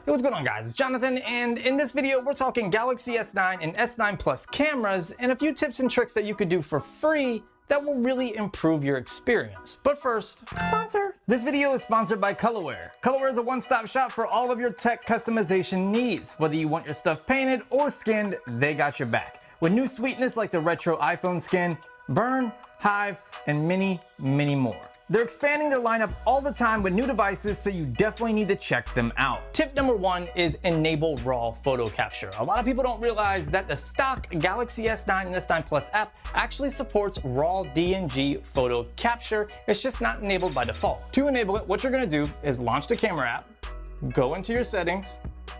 Hey, what's going on, guys? It's Jonathan, and in this video we're talking Galaxy S9 and S9 Plus cameras and a few tips and tricks that you could do for free that will really improve your experience. But first, sponsor! This video is sponsored by Colorware. Colorware is a one-stop shop for all of your tech customization needs. Whether you want your stuff painted or skinned, they got your back. With new sweetness like the retro iPhone skin, Burn, Hive, and many, many more. They're expanding their lineup all the time with new devices, so you definitely need to check them out. Tip number one is enable RAW photo capture. A lot of people don't realize that the stock Galaxy S9 and S9 Plus app actually supports RAW DNG photo capture. It's just not enabled by default. To enable it, what you're gonna do is launch the camera app, go into your settings,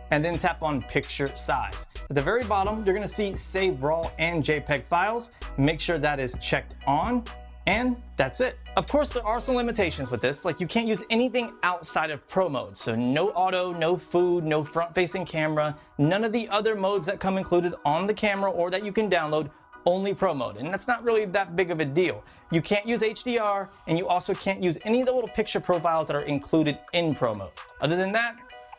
and then tap on picture size. At the very bottom, you're gonna see save RAW and JPEG files. Make sure that is checked on, and that's it. Of course, there are some limitations with this, like you can't use anything outside of Pro mode. So no auto, no food, no front-facing camera, none of the other modes that come included on the camera or that you can download, only Pro mode. And that's not really that big of a deal. You can't use HDR, and you also can't use any of the little picture profiles that are included in Pro mode. Other than that,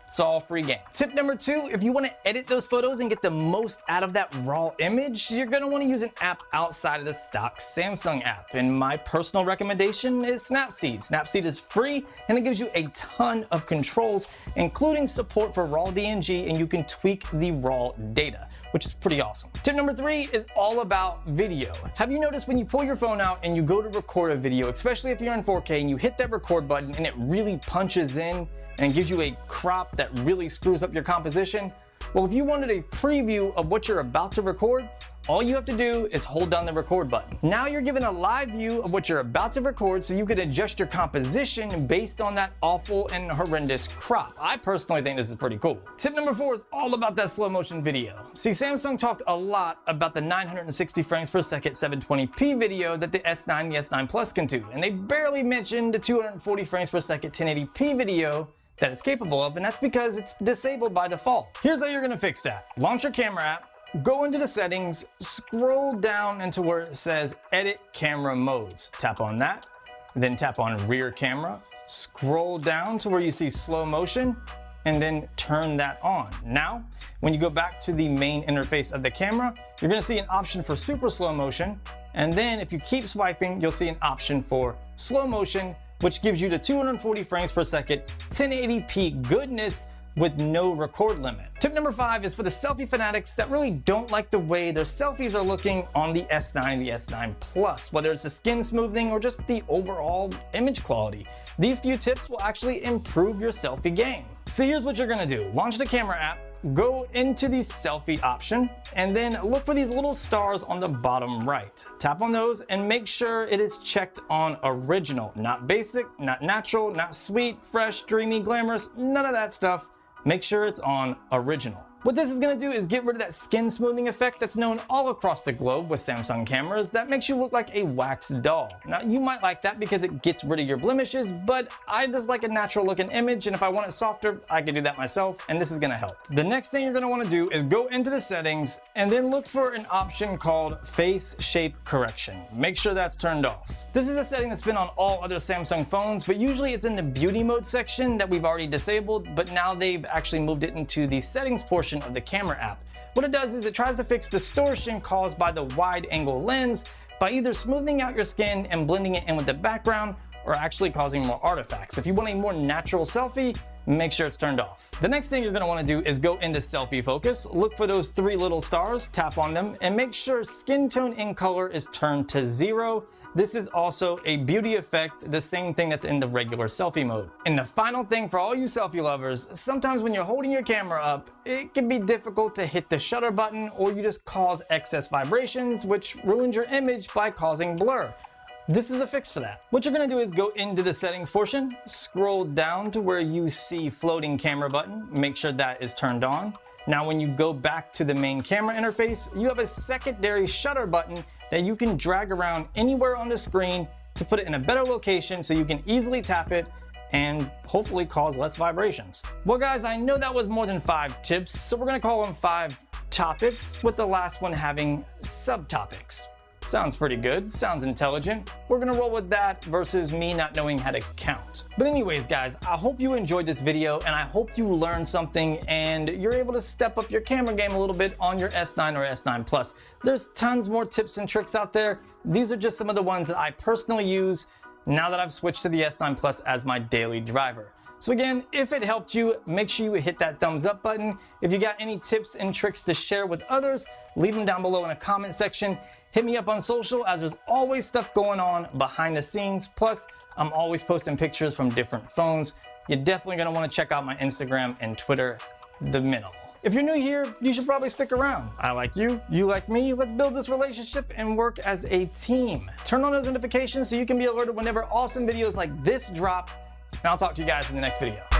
it's all free game. Tip number two, if you want to edit those photos and get the most out of that raw image, you're going to want to use an app outside of the stock Samsung app. And my personal recommendation is Snapseed. Snapseed is free and it gives you a ton of controls, including support for raw DNG, and you can tweak the raw data, which is pretty awesome. Tip number three is all about video. Have you noticed when you pull your phone out and you go to record a video, especially if you're in 4K, and you hit that record button and it really punches in and gives you a crop that really screws up your composition? Well, if you wanted a preview of what you're about to record, all you have to do is hold down the record button. Now you're given a live view of what you're about to record, so you can adjust your composition based on that awful and horrendous crop. I personally think this is pretty cool. Tip number four is all about that slow motion video. See, Samsung talked a lot about the 960 frames per second 720p video that the S9 and the S9 Plus can do, and they barely mentioned the 240 frames per second 1080p video that it's capable of, and that's because it's disabled by default. Here's how you're gonna fix that. Launch your camera app, go into the settings, scroll down into where it says edit camera modes. Tap on that, then tap on rear camera, scroll down to where you see slow motion, and then turn that on. Now, when you go back to the main interface of the camera, you're gonna see an option for super slow motion, and then if you keep swiping, you'll see an option for slow motion, which gives you the 240 frames per second 1080p goodness with no record limit. Tip number five is for the selfie fanatics that really don't like the way their selfies are looking on the S9 and the S9 Plus, whether it's the skin smoothing or just the overall image quality. These few tips will actually improve your selfie game. So here's what you're gonna do. Launch the camera app, go into the selfie option, and then look for these little stars on the bottom right. Tap on those and make sure it is checked on original, not basic, not natural, not sweet, fresh, dreamy, glamorous, none of that stuff. Make sure it's on original. What this is gonna do is get rid of that skin smoothing effect that's known all across the globe with Samsung cameras that makes you look like a wax doll. Now, you might like that because it gets rid of your blemishes, but I just like a natural looking image, and if I want it softer, I can do that myself, and this is gonna help. The next thing you're gonna wanna do is go into the settings and then look for an option called face shape correction. Make sure that's turned off. This is a setting that's been on all other Samsung phones, but usually it's in the beauty mode section that we've already disabled, but now they've actually moved it into the settings portion of the camera app. What it does is it tries to fix distortion caused by the wide angle lens by either smoothing out your skin and blending it in with the background, or actually causing more artifacts. If you want a more natural selfie, make sure it's turned off. The next thing you're gonna wanna do is go into selfie focus, look for those three little stars, tap on them, and make sure skin tone in color is turned to 0. This is also a beauty effect, the same thing that's in the regular selfie mode. And the final thing for all you selfie lovers, sometimes when you're holding your camera up, it can be difficult to hit the shutter button, or you just cause excess vibrations, which ruins your image by causing blur. This is a fix for that. What you're gonna do is go into the settings portion, scroll down to where you see floating camera button, make sure that is turned on. Now when you go back to the main camera interface, you have a secondary shutter button that you can drag around anywhere on the screen to put it in a better location so you can easily tap it and hopefully cause less vibrations. Well guys, I know that was more than 5 tips, so we're gonna call them 5 topics, with the last one having subtopics. Sounds pretty good, sounds intelligent. We're gonna roll with that versus me not knowing how to count. But anyways, guys, I hope you enjoyed this video and I hope you learned something and you're able to step up your camera game a little bit on your S9 or S9 Plus. There's tons more tips and tricks out there. These are just some of the ones that I personally use now that I've switched to the S9 Plus as my daily driver. So again, if it helped you, make sure you hit that thumbs up button. If you got any tips and tricks to share with others, leave them down below in a comment section. Hit me up on social, as there's always stuff going on behind the scenes. Plus, I'm always posting pictures from different phones. You're definitely gonna wanna check out my Instagram and Twitter, The Minimal. If you're new here, you should probably stick around. I like you like me. Let's build this relationship and work as a team. Turn on those notifications so you can be alerted whenever awesome videos like this drop. And I'll talk to you guys in the next video.